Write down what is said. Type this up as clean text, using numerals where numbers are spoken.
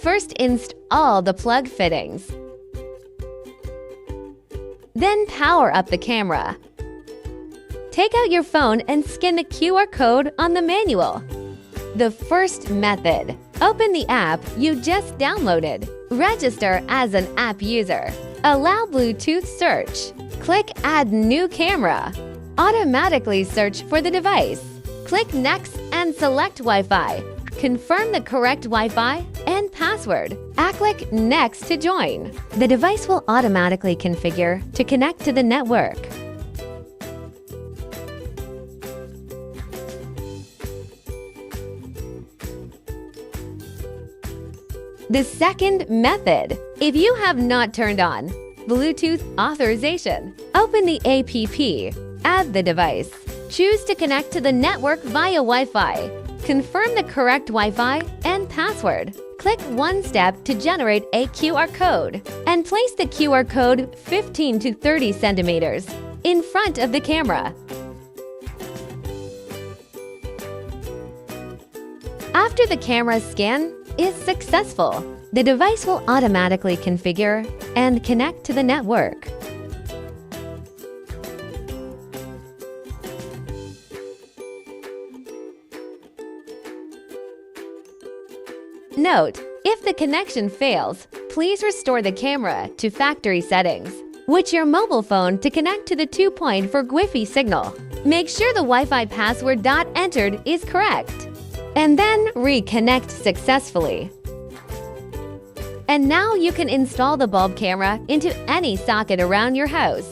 First, install the plug fittings. Then power up the camera. Take out your phone and scan the QR code on the manual. The first method. Open the app you just downloaded. Register as an app user. Allow Bluetooth search. Click Add New Camera. Automatically search for the device. Click Next and select Wi-Fi. Confirm the correct Wi-Fi and password. Click Next to join. The device will automatically configure to connect to the network. The second method. If you have not turned on Bluetooth authorization, open the app, add the device. Choose to connect to the network via Wi-Fi. Confirm the correct Wi-Fi and password. Click one step to generate a QR code and place the QR code 15 to 30 centimeters in front of the camera. After the camera scan is successful, the device will automatically configure and connect to the network. Note, if the connection fails, please restore the camera to factory settings. Switch your mobile phone to connect to the 2-point for Wi-Fi signal. Make sure the Wi-Fi password entered is correct. And then reconnect successfully. And now you can install the bulb camera into any socket around your house.